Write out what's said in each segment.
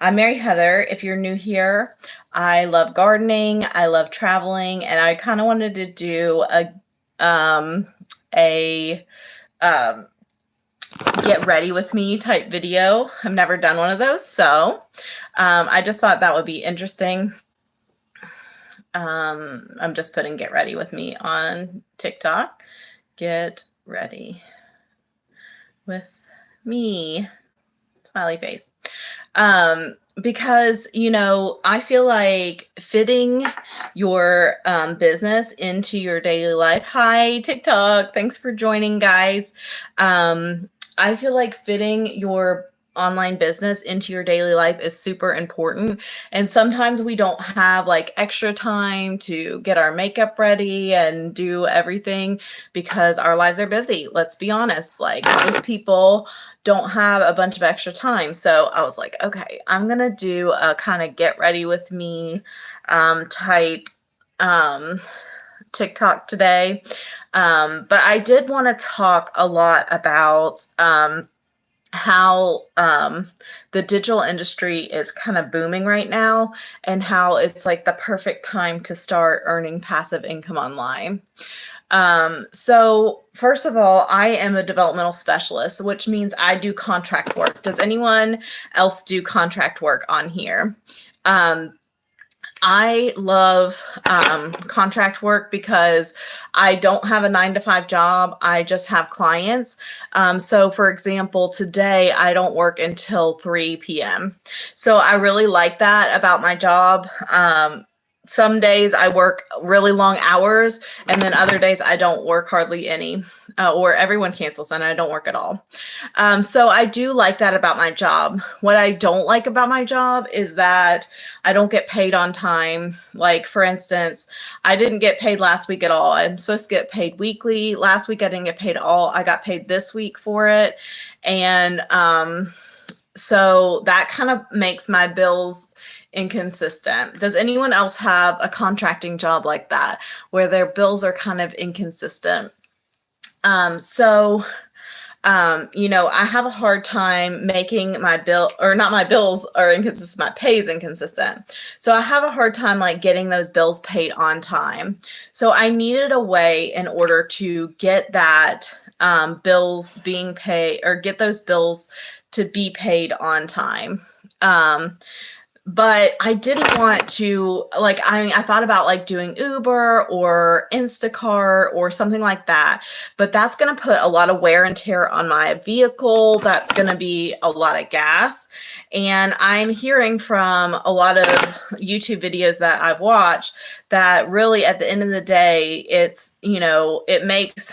I'm Mary Heather. If you're new here, I love gardening, I love traveling, and I kind of wanted to do a um, get ready with me type video. I've never done one of those, so I just thought that would be interesting. I'm just putting get ready with me on TikTok. Get ready with me. Smiley face. Because, I feel like fitting your business into your daily life. Hi, TikTok. Thanks for joining, guys. I feel like fitting your online business into your daily life is super important. And sometimes we don't have like extra time to get our makeup ready and do everything because our lives are busy. Let's be honest. Like most people don't have a bunch of extra time. So I was like, okay, I'm going to do a kind of get ready with me type TikTok today. But I did want to talk a lot about how the digital industry is kind of booming right now and how it's like the perfect time to start earning passive income online. So first of all, I am a developmental specialist, which means I do contract work. Does anyone else do contract work on here? I love contract work because I don't have a 9-to-5 job. I just have clients. So for example, today I don't work until 3 p.m. So I really like that about my job. Some days I work really long hours, and then other days I don't work hardly any, or everyone cancels and I don't work at all. So I do like that about my job. What I don't like about my job is that I don't get paid on time. Like for instance, I didn't get paid last week at all. I'm supposed to get paid weekly. Last week I didn't get paid at all. I got paid this week for it. And so that kind of makes my bills inconsistent. Does anyone else have a contracting job like that where their bills are kind of inconsistent? I have a hard time making my bill, or not my bills are inconsistent, my pay is inconsistent. So I have a hard time like getting those bills paid on time. So I needed a way in order to get that bills being paid, or get those bills to be paid on time. But I didn't want to, like, I thought about like doing Uber or Instacart or something like that, but that's going to put a lot of wear and tear on my vehicle. That's going to be a lot of gas. And I'm hearing from a lot of YouTube videos that I've watched that really at the end of the day, it's, it makes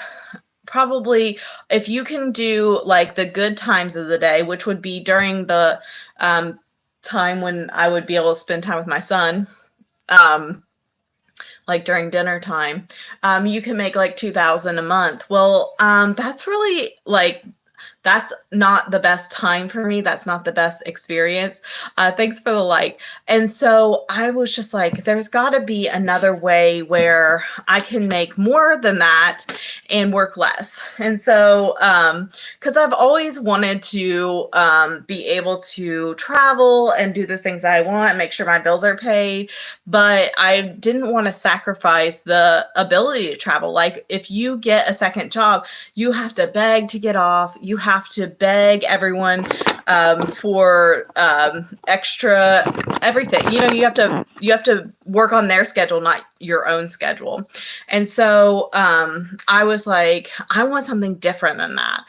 probably, if you can do like the good times of the day, which would be during the time when I would be able to spend time with my son, like during dinner time, you can make like $2,000 a month. Well, that's really like, that's not the best time for me. That's not the best experience. Thanks for the like. And so I was just like, there's got to be another way where I can make more than that and work less. And so, because I've always wanted to be able to travel and do the things that I want, make sure my bills are paid, but I didn't want to sacrifice the ability to travel. Like if you get a second job, you have to beg to get off. You have to beg everyone for extra everything. You have to work on their schedule, not your own schedule. And so I was like, I want something different than that.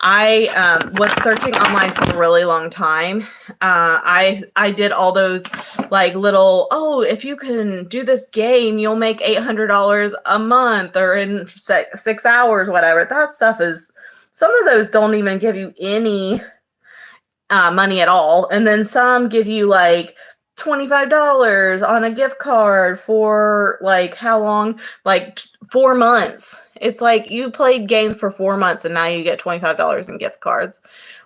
I was searching online for a really long time. I did all those like little, if you can do this game, you'll make $800 a month or in 6 hours, whatever. That stuff is, some of those don't even give you any money at all. And then some give you like $25 on a gift card for like how long? Like 4 months. It's like you played games for 4 months and now you get $25 in gift cards.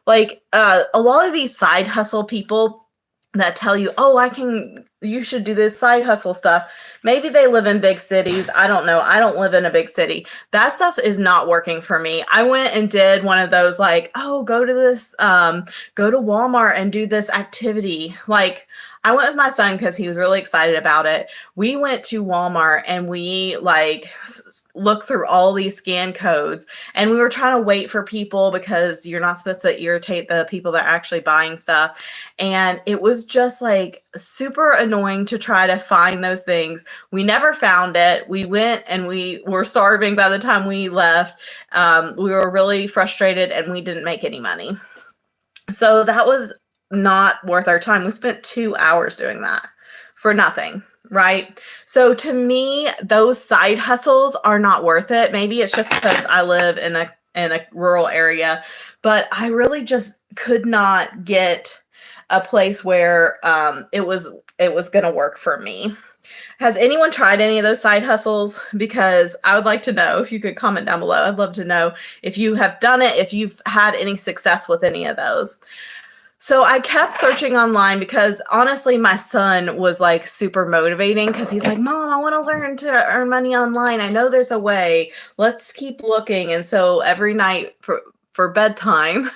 Like a lot of these side hustle people that tell you, I can you should do this side hustle stuff. Maybe they live in big cities. I don't know. I don't live in a big city. That stuff is not working for me. I went and did one of those like, oh, go to this, go to Walmart and do this activity. Like I went with my son because he was really excited about it. We went to Walmart and we like looked through all these scan codes, and we were trying to wait for people because you're not supposed to irritate the people that are actually buying stuff. And it was just like super annoying to try to find those things. We never found it. We went and we were starving by the time we left. We were really frustrated and we didn't make any money. So that was not worth our time. We spent 2 hours doing that for nothing, right? So to me, those side hustles are not worth it. Maybe it's just because I live in a rural area, but I really just could not get a place where it was going to work for me. Has anyone tried any of those side hustles? Because I would like to know. If you could comment down below, I'd love to know if you have done it, if you've had any success with any of those. So I kept searching online because honestly, my son was like super motivating because he's like, Mom, I want to learn to earn money online. I know there's a way. Let's keep looking. And so every night for bedtime,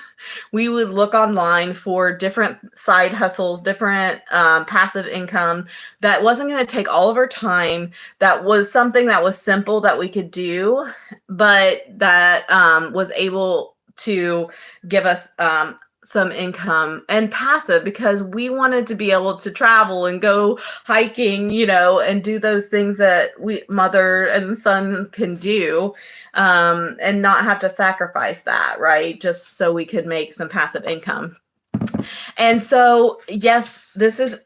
we would look online for different side hustles, different passive income that wasn't going to take all of our time, that was something that was simple that we could do, but that was able to give us some income and passive, because we wanted to be able to travel and go hiking, you know, and do those things that mother and son can do, and not have to sacrifice that, right? Just so we could make some passive income. And so, yes,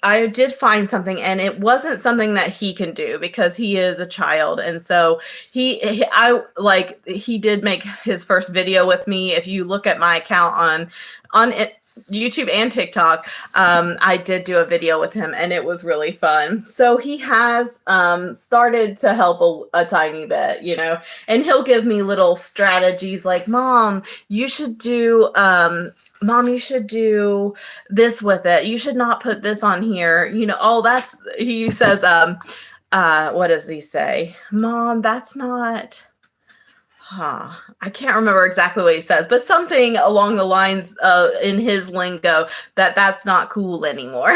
I did find something, and it wasn't something that he can do because he is a child. And so he did make his first video with me. If you look at my account on YouTube and TikTok, I did do a video with him, and it was really fun. So he has started to help a tiny bit, you know, and he'll give me little strategies like, Mom, you should do this with it. You should not put this on here. You know, he says, what does he say? Mom, that's not, I can't remember exactly what he says, but something along the lines in his lingo that's not cool anymore.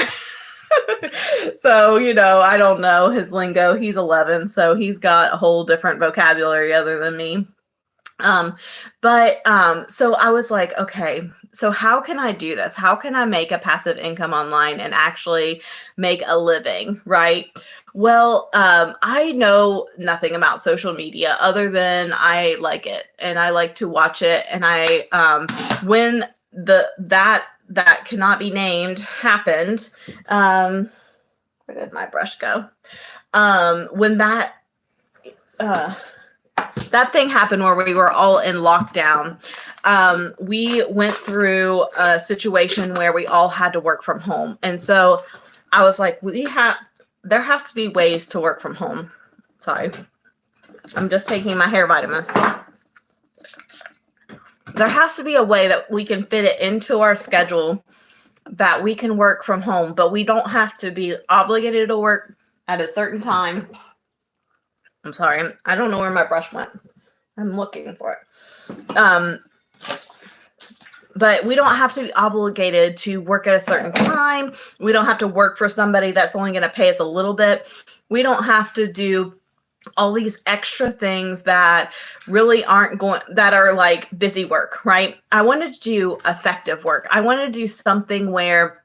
So, you know, I don't know his lingo. He's 11, so he's got a whole different vocabulary other than me. So I was like, okay, so how can I do this? How can I make a passive income online and actually make a living, right? Well, I know nothing about social media other than I like it and I like to watch it. And when that cannot be named happened, where did my brush go? When that thing happened where we were all in lockdown, we went through a situation where we all had to work from home. And so I was like, there has to be ways to work from home. Sorry, I'm just taking my hair vitamin. There has to be a way that we can fit it into our schedule that we can work from home, but we don't have to be obligated to work at a certain time. I'm sorry, I don't know where my brush went. I'm looking for it. But we don't have to be obligated to work at a certain time. We don't have to work for somebody that's only going to pay us a little bit. We don't have to do all these extra things that really that are like busy work, right? I wanted to do effective work. I wanted to do something where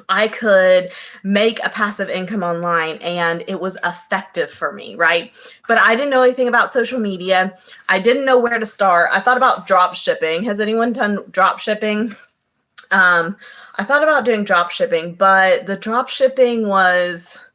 I could make a passive income online and it was effective for me, right? But I didn't know anything about social media. I didn't know where to start. I thought about drop shipping. Has anyone done drop shipping? I thought about doing drop shipping, but the drop shipping was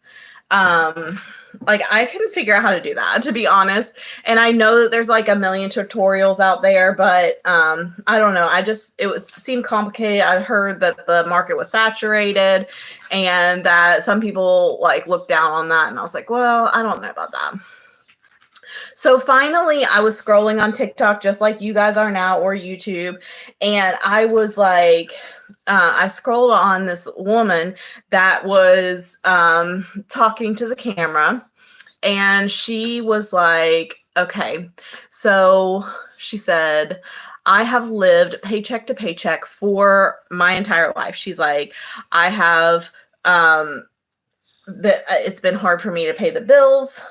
like, I couldn't figure out how to do that, to be honest. And I know that there's like a million tutorials out there, but I don't know. It seemed complicated. I heard that the market was saturated and that some people like looked down on that. And I was like, well, I don't know about that. So finally, I was scrolling on TikTok just like you guys are now, or YouTube, and I was like, I scrolled on this woman that was talking to the camera, and she was like, okay, so she said, I have lived paycheck to paycheck for my entire life. She's like, I have, it's been hard for me to pay the bills.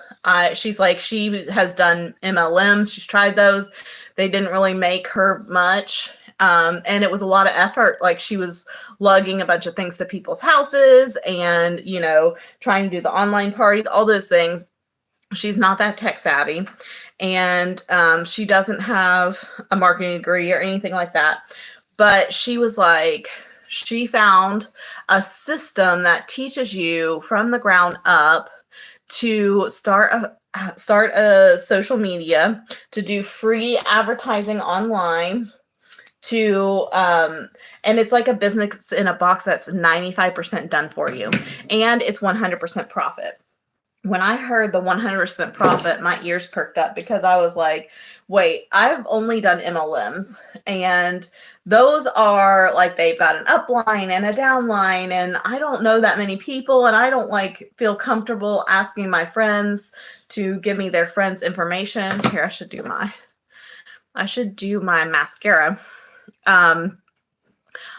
She's like, she has done MLMs. She's tried those. They didn't really make her much. And it was a lot of effort. Like, she was lugging a bunch of things to people's houses and, trying to do the online parties, all those things. She's not that tech savvy, and she doesn't have a marketing degree or anything like that. But she was like, she found a system that teaches you from the ground up to start a social media, to do free advertising online, to and it's like a business in a box that's 95% done for you, and it's 100% profit. When I heard the 100% profit, my ears perked up, because I was like, wait, I've only done MLMs, and those are like, they've got an upline and a downline, and I don't know that many people, and I don't feel comfortable asking my friends to give me their friends' information. Here, I should do my mascara.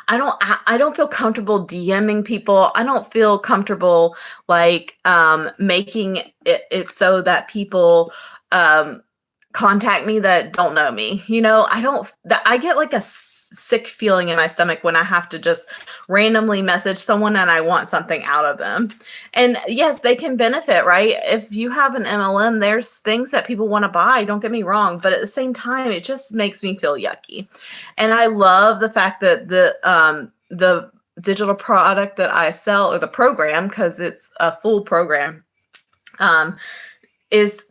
I don't feel comfortable DMing people. I don't feel comfortable making it so that people contact me that don't know me. I get like a sick feeling in my stomach when I have to just randomly message someone and I want something out of them. And yes, they can benefit, right? If you have an MLM, there's things that people want to buy, don't get me wrong, but at the same time, it just makes me feel yucky. And I love the fact that the digital product that I sell, or the program, because it's a full program, is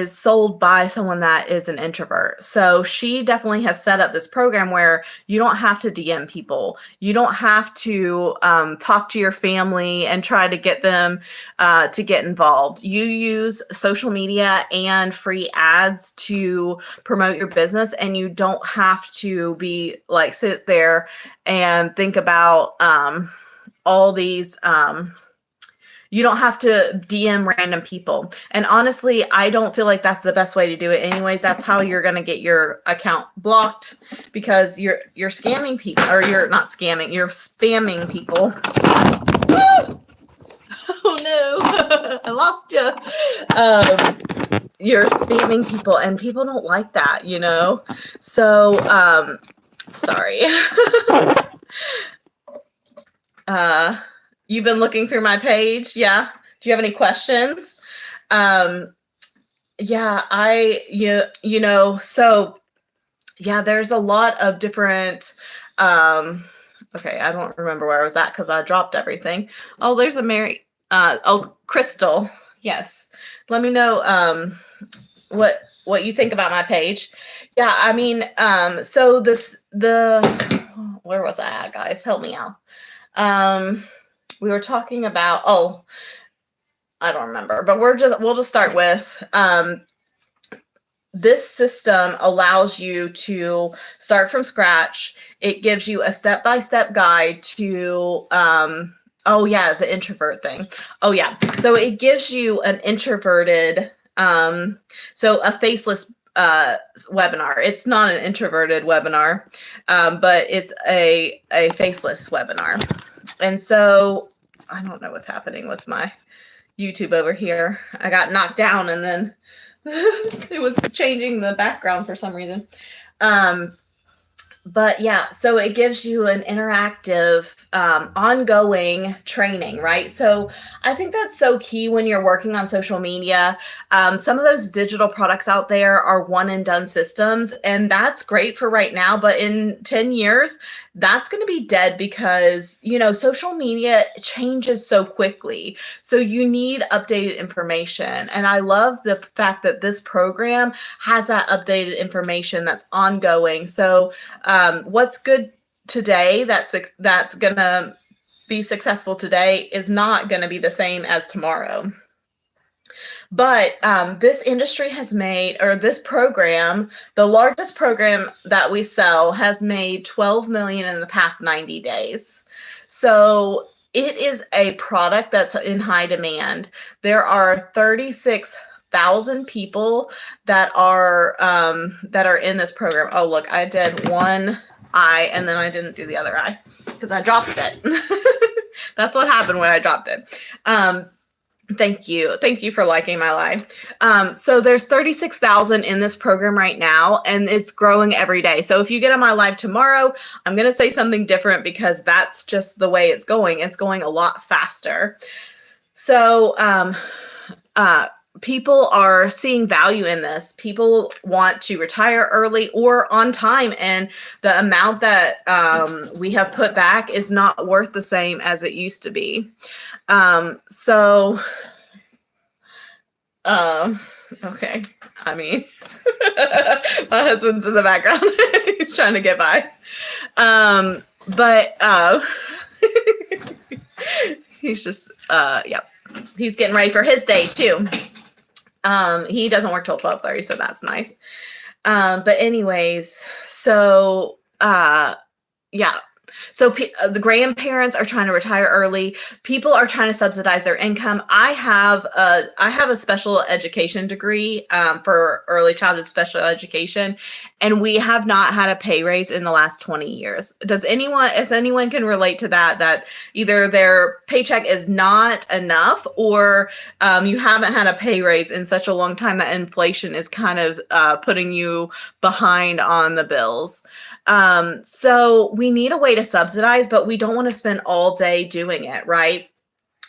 sold by someone that is an introvert. So she definitely has set up this program where you don't have to DM people. You don't have to talk to your family and try to get them to get involved. You use social media and free ads to promote your business, and you don't have to be sit there and think about all these you don't have to DM random people. And honestly, I don't feel like that's the best way to do it anyways. That's how you're going to get your account blocked, because you're scamming people, or you're not scamming, you're spamming people. Oh no, I lost you. You're spamming people, and people don't like that, So, sorry. You've been looking through my page. Yeah. Do you have any questions? Yeah, so yeah, there's a lot of different, okay, I don't remember where I was at because I dropped everything. Oh, there's a Mary, Crystal. Yes. Let me know, what you think about my page. Yeah. I mean, so where was I at, guys? Help me out. We were talking about, I don't remember, but we'll just start with, this system allows you to start from scratch. It gives you a step-by-step guide to, the introvert thing. Oh yeah. So it gives you an introverted, so a faceless webinar. It's not an introverted webinar, but it's a faceless webinar. And so I don't know what's happening with my YouTube over here. I got knocked down, and then it was changing the background for some reason. But yeah, so it gives you an interactive, ongoing training, right? So I think that's so key when you're working on social media. Some of those digital products out there are one and done systems, and that's great for right now. But in 10 years, that's going to be dead, because, social media changes so quickly. So you need updated information. And I love the fact that this program has that updated information that's ongoing. So, what's good today, that's going to be successful today, is not going to be the same as tomorrow. But this industry has made, or this program, the largest program that we sell, has made 12 million in the past 90 days. So it is a product that's in high demand. There are 36,000 people that are in this program. Oh, look, I did one eye and then I didn't do the other eye because I dropped it. That's what happened when I dropped it. Thank you. Thank you for liking my live. So there's 36,000 in this program right now, and it's growing every day. So if you get on my live tomorrow, I'm going to say something different because that's just the way it's going. It's going a lot faster. So people are seeing value in this. People want to retire early or on time, and the amount that we have put back is not worth the same as it used to be. Okay. I mean, my husband's in the background. He's trying to get by. He's just, yep. He's getting ready for his day too. He doesn't work till 12:30, so that's nice. But anyways, so, yeah. So the grandparents are trying to retire early. People are trying to subsidize their income. I have a special education degree for early childhood special education, and we have not had a pay raise in the last 20 years. Does anyone can relate to that? That either their paycheck is not enough, or you haven't had a pay raise in such a long time that inflation is kind of putting you behind on the bills. So we need a way to subsidize, but we don't want to spend all day doing it, right?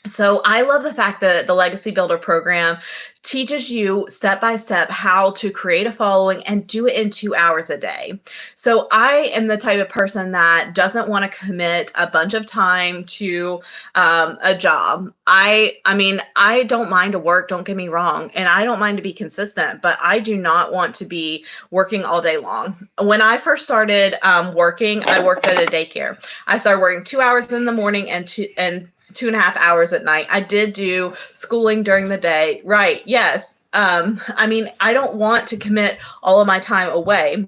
So I love the fact that the Legacy Builder program teaches you step by step how to create a following and do it in 2 hours a day. So I am the type of person that doesn't want to commit a bunch of time to a job. I mean, I don't mind to work, don't get me wrong, and I don't mind to be consistent, but I do not want to be working all day long. When I first started working, I worked at a daycare. I started working 2 hours in the morning and 2.5 hours at night. I did do schooling during the day. Right. Yes. I mean, I don't want to commit all of my time away.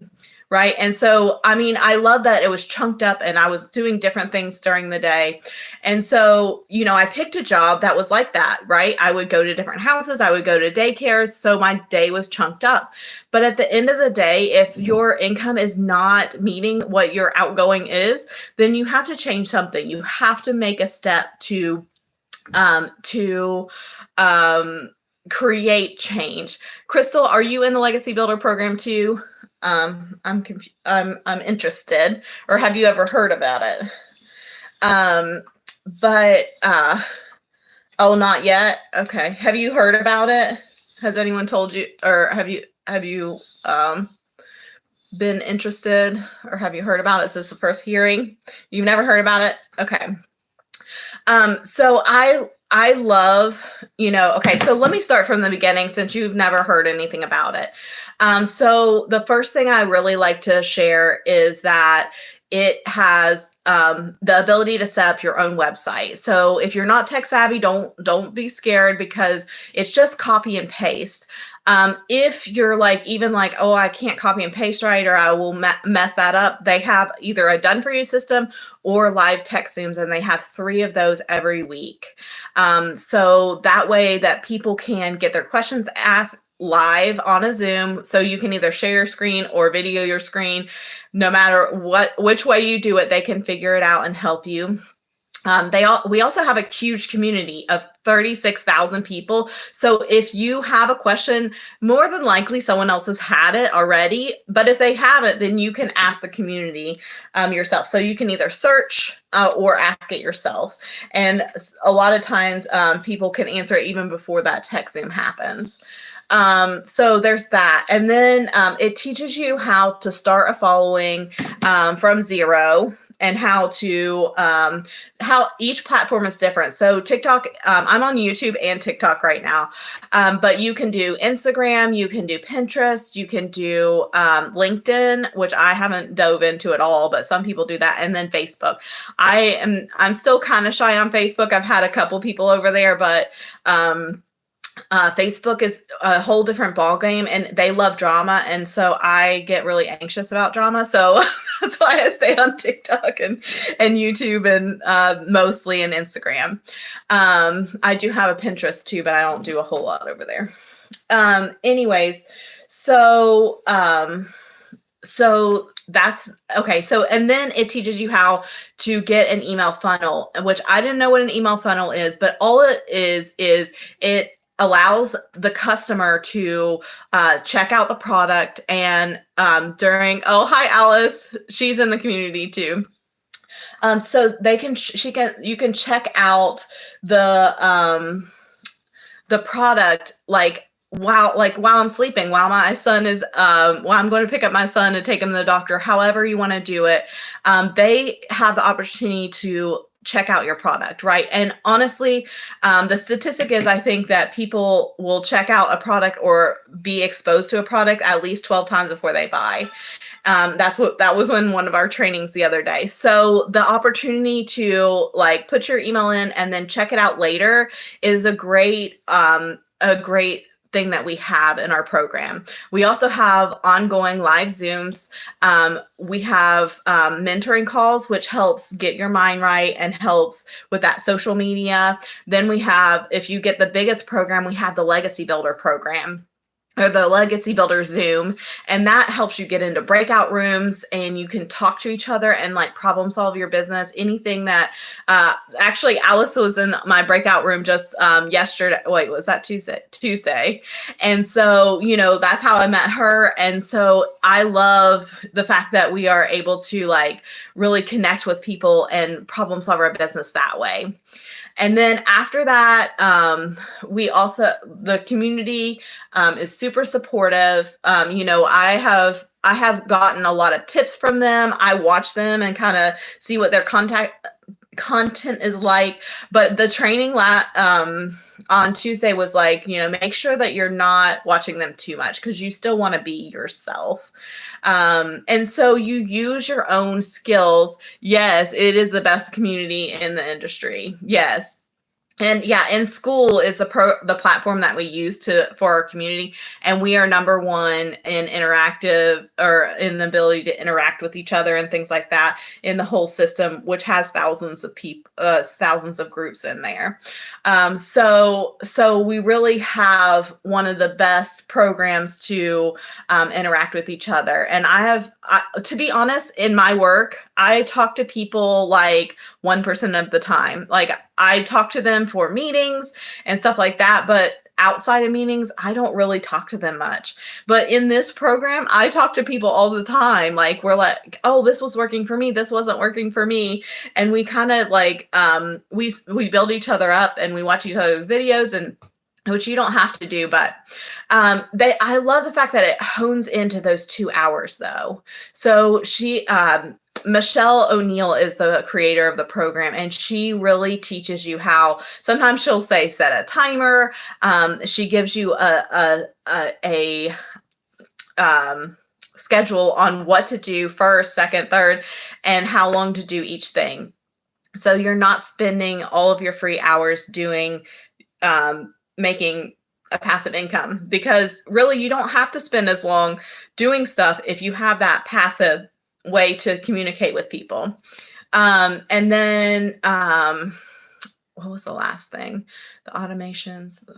Right. And so, I mean, I love that it was chunked up and I was doing different things during the day. And so, I picked a job that was like that. Right. I would go to different houses. I would go to daycares. So my day was chunked up. But at the end of the day, if your income is not meeting what your outgoing is, then you have to change something. You have to make a step to create change. Crystal, are you in the Legacy Builder program too? I'm interested, or have you ever heard about it? Oh, not yet. Okay. Have you heard about it? Has anyone told you, or have you been interested, or have you heard about it? Is this the first hearing? You've never heard about it? Okay. So I love, okay, so let me start from the beginning since you've never heard anything about it. So the first thing I really like to share is that it has the ability to set up your own website. So if you're not tech savvy, don't be scared because it's just copy and paste. If you're even like, oh, I can't copy and paste right, or I will mess that up, they have either a done for you system or live tech Zooms, and they have 3 of those every week. So that way that people can get their questions asked live on a Zoom. So you can either share your screen or video your screen. No matter which way you do it, they can figure it out and help you. We also have a huge community of 36,000 people. So if you have a question, more than likely someone else has had it already. But if they haven't, then you can ask the community yourself. So you can either search or ask it yourself. And a lot of times people can answer it even before that tech Zoom happens. So there's that. And then it teaches you how to start a following from zero, and how each platform is different. So TikTok, I'm on YouTube and TikTok right now, but you can do Instagram, you can do Pinterest, you can do LinkedIn, which I haven't dove into at all, but some people do that, and then Facebook. I'm still kind of shy on Facebook. I've had a couple people over there, but Facebook is a whole different ballgame, and they love drama, and so I get really anxious about drama. So that's why I stay on TikTok and YouTube and mostly in Instagram. I do have a Pinterest too, but I don't do a whole lot over there. Anyways, so so that's okay. So, and then it teaches you how to get an email funnel, which I didn't know what an email funnel is, but all it is it allows the customer to check out the product, and oh, hi Alice, she's in the community too. So you can check out the product while I'm sleeping, while my son is while I'm going to pick up my son and take him to the doctor, however you want to do it. They have the opportunity to check out your product, right? And honestly, the statistic is, I think that people will check out a product or be exposed to a product at least 12 times before they buy. That was in one of our trainings the other day. So the opportunity to put your email in and then check it out later is a great thing that we have in our program. We also have ongoing live Zooms. We have mentoring calls, which helps get your mind right and helps with that social media. Then we have, if you get the biggest program, we have the Legacy Builder program, or the Legacy Builder Zoom, and that helps you get into breakout rooms, and you can talk to each other and problem solve your business. Anything that actually Alice was in my breakout room just yesterday. Wait, was that Tuesday? And so, that's how I met her. And so I love the fact that we are able to really connect with people and problem solve our business that way. And then after that, the community is super supportive. I have gotten a lot of tips from them. I watch them and kind of see what their content is like. But the training on Tuesday was make sure that you're not watching them too much, because you still want to be yourself. And so you use your own skills. Yes, it is the best community in the industry. Yes. And yeah, in school is the platform that we use for our community, and we are number one in interactive, or in the ability to interact with each other and things like that in the whole system, which has thousands of people, thousands of groups in there. So we really have one of the best programs to interact with each other. And to be honest, in my work, I talk to people 1% of the time. I talk to them for meetings and stuff like that, but outside of meetings, I don't really talk to them much. But in this program, I talk to people all the time. We're oh, this was working for me, this wasn't working for me. And we kind of we build each other up, and we watch each other's videos, and which you don't have to do, but I love the fact that it hones into those 2 hours though. So Michelle O'Neill is the creator of the program, and she really teaches you how. Sometimes she'll say set a timer. She gives you a schedule on what to do first, second, third, and how long to do each thing. So you're not spending all of your free hours doing making a passive income, because really you don't have to spend as long doing stuff if you have that passive way to communicate with people. And then what was the last thing? The automations.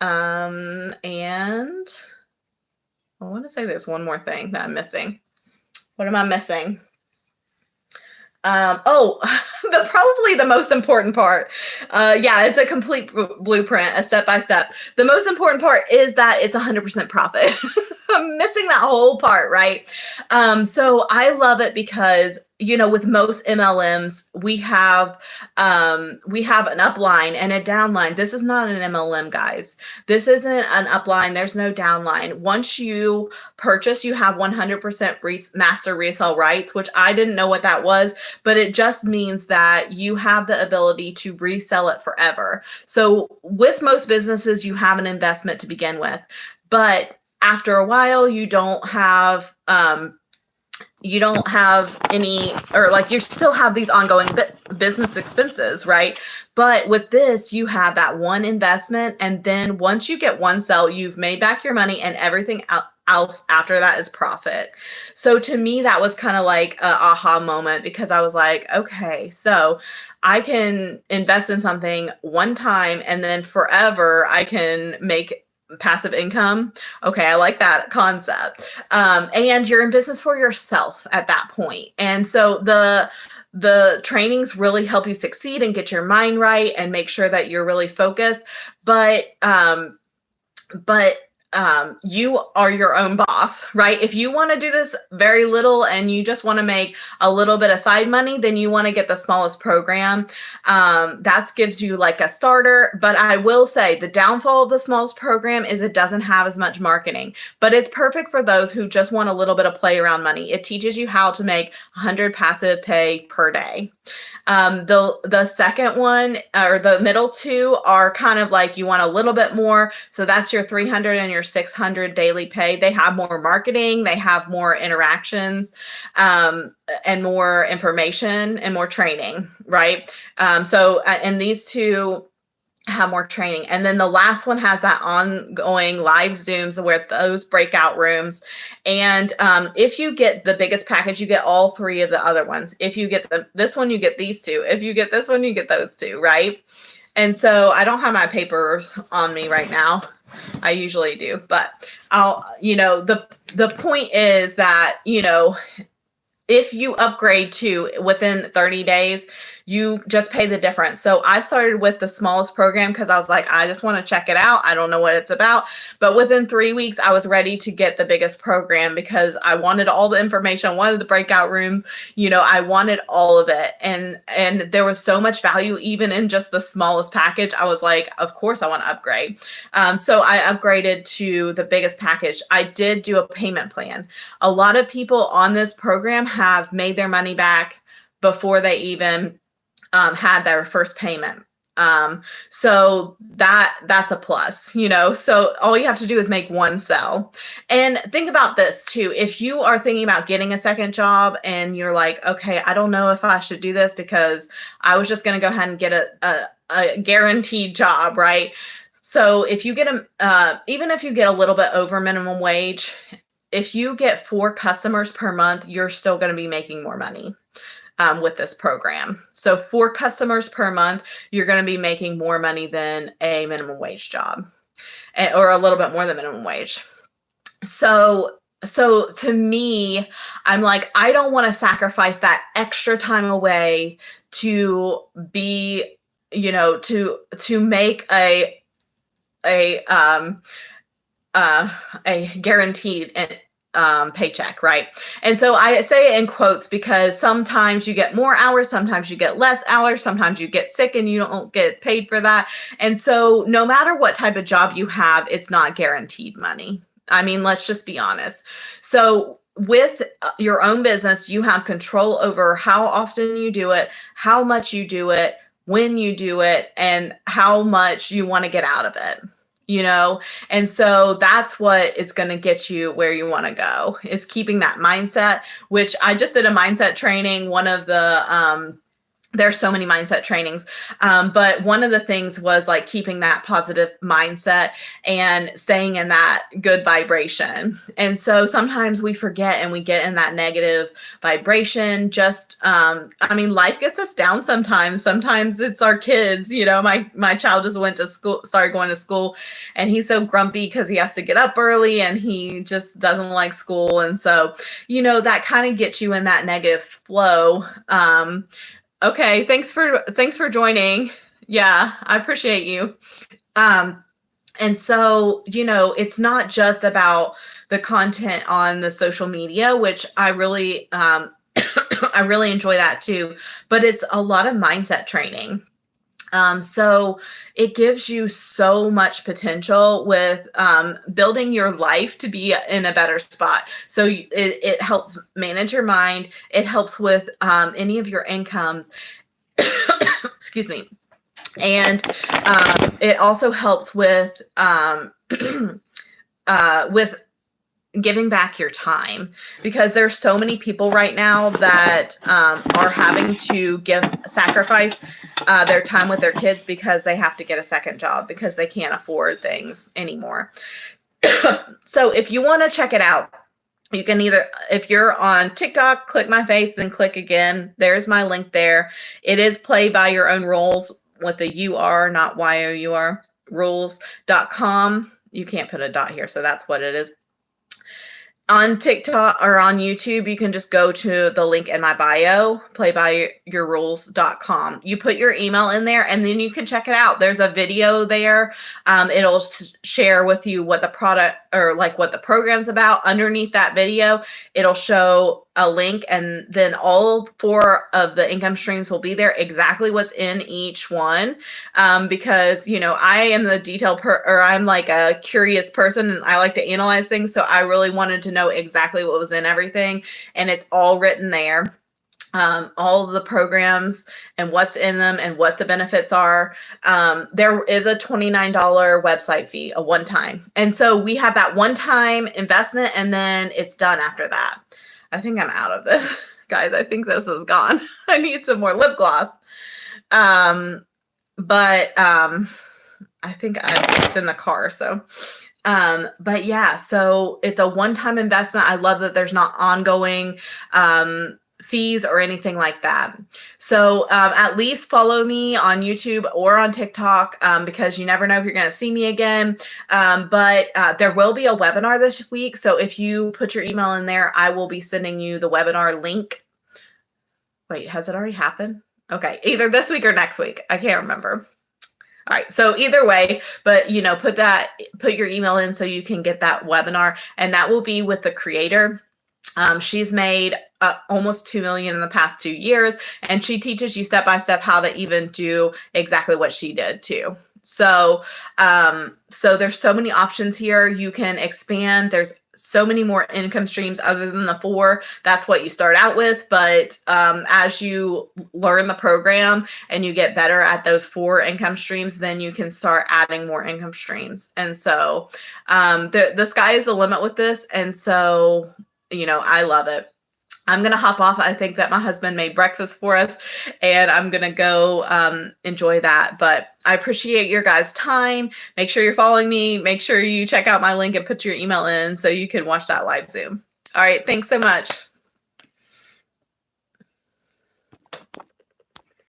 And I want to say there's one more thing that I'm missing. What am I missing? Probably the most important part. Yeah, it's a complete blueprint, a step-by-step. The most important part is that it's 100% profit. I'm missing that whole part, right? So I love it because, with most MLMs, we have an upline and a downline. This is not an MLM, guys. This isn't an upline. There's no downline. Once you purchase, you have 100% master resale rights, which I didn't know what that was, but it just means that you have the ability to resell it forever. So with most businesses, you have an investment to begin with, but after a while, you don't have you don't have any, or like you still have these ongoing business expenses, right? But with this, you have that one investment. And then once you get one sale, you've made back your money, and everything else after that is profit. So to me, that was kind of like a aha moment, because I was like, okay, so I can invest in something one time and then forever I can make passive income. Okay, I like that concept. And you're in business for yourself at that point. And so the trainings really help you succeed and get your mind right and make sure that you're really focused. But you are your own boss, right? If you want to do this very little and you just want to make a little bit of side money, then you want to get the smallest program. That gives you like a starter. But I will say the downfall of the smallest program is it doesn't have as much marketing, but it's perfect for those who just want a little bit of play around money. It teaches you how to make 100 passive pay per day. The second one, or the middle two, are kind of like you want a little bit more. So that's your 300 and your 600 daily pay. They have more marketing, they have more interactions, and more information and more training, right? And these two have more training. And then the last one has that ongoing live Zooms with those breakout rooms. And if you get the biggest package, you get all three of the other ones. If you get this one, you get these two. If you get this one, you get those two, right? And so I don't have my papers on me right now. I usually do, but the point is that, if you upgrade to within 30 days, you just pay the difference. So I started with the smallest program because I was like, I just want to check it out. I don't know what it's about. But within 3 weeks, I was ready to get the biggest program because I wanted all the information. I wanted the breakout rooms. I wanted all of it. And there was so much value even in just the smallest package. I was like, of course I want to upgrade. So I upgraded to the biggest package. I did do a payment plan. A lot of people on this program have made their money back before they even had their first payment. So that's a plus, so all you have to do is make one sell. And think about this too. If you are thinking about getting a second job and you're like, okay, I don't know if I should do this because I was just going to go ahead and get a guaranteed job, right? So if you get even if you get a little bit over minimum wage, if you get 4 customers per month, you're still going to be making more money with this program. So 4 customers per month, you're going to be making more money than a minimum wage job, or a little bit more than minimum wage. So to me, I'm like, I don't want to sacrifice that extra time away to be, to make a guaranteed paycheck, right? And so I say it in quotes because sometimes you get more hours, sometimes you get less hours, sometimes you get sick and you don't get paid for that. And so no matter what type of job you have, it's not guaranteed money. I mean, let's just be honest. So with your own business, you have control over how often you do it, how much you do it, when you do it, and how much you want to get out of it. And so that's what is going to get you where you want to go, is keeping that mindset, which I just did a mindset training. One of the, there's so many mindset trainings. But one of the things was like keeping that positive mindset and staying in that good vibration. And so sometimes we forget and we get in that negative vibration. Life gets us down sometimes. Sometimes it's our kids. My child just started going to school, and he's so grumpy because he has to get up early and he just doesn't like school. And so, that kind of gets you in that negative flow. Okay, thanks for joining. Yeah, I appreciate you. And so, it's not just about the content on the social media, which I really I really enjoy that too, but it's a lot of mindset training. So it gives you so much potential with building your life to be in a better spot. So it helps manage your mind. It helps with any of your incomes. Excuse me. And it also helps with giving back your time, because there's so many people right now that are having to sacrifice their time with their kids because they have to get a second job because they can't afford things anymore. So if you want to check it out, you can either, if you're on TikTok, click my face, then click again. There's my link there. It is Play by Your Own Rules with the UR, not YOUR, rules.com. You can't put a dot here, so that's what it is. On TikTok or on YouTube, you can just go to the link in my bio, playbyyourrules.com. You put your email in there and then you can check it out. There's a video there. It'll share with you what the product or like what the program's about. Underneath that video, it'll show a link, and then all 4 of the income streams will be there, exactly what's in each one. Because, you know, I am the I'm like a curious person and I like to analyze things. So I really wanted to know exactly what was in everything, and it's all written there. All of the programs and what's in them and what the benefits are. There is a $29 website fee, a one-time. And so we have that one-time investment and then it's done after that. I think I'm out of this. Guys, I think this is gone. I need some more lip gloss. I think it's in the car. So, but yeah, so it's a one-time investment. I love that there's not ongoing, fees or anything like that. So at least follow me on YouTube or on TikTok, because you never know if you're going to see me again. But there will be a webinar this week. So if you put your email in there, I will be sending you the webinar link. Wait, has it already happened? Okay, either this week or next week. I can't remember. All right. So either way, but you know, put your email in so you can get that webinar, and that will be with the creator. She's made almost 2 million in the past 2 years, and she teaches you step by step how to even do exactly what she did too. So, so there's so many options here. You can expand. There's so many more income streams other than the 4. That's what you start out with. But as you learn the program and you get better at those 4 income streams, then you can start adding more income streams. And so the sky is the limit with this. And so, you know, I love it. I'm going to hop off. I think that my husband made breakfast for us and I'm going to go enjoy that. But I appreciate your guys' time. Make sure you're following me. Make sure you check out my link and put your email in so you can watch that live Zoom. All right. Thanks so much.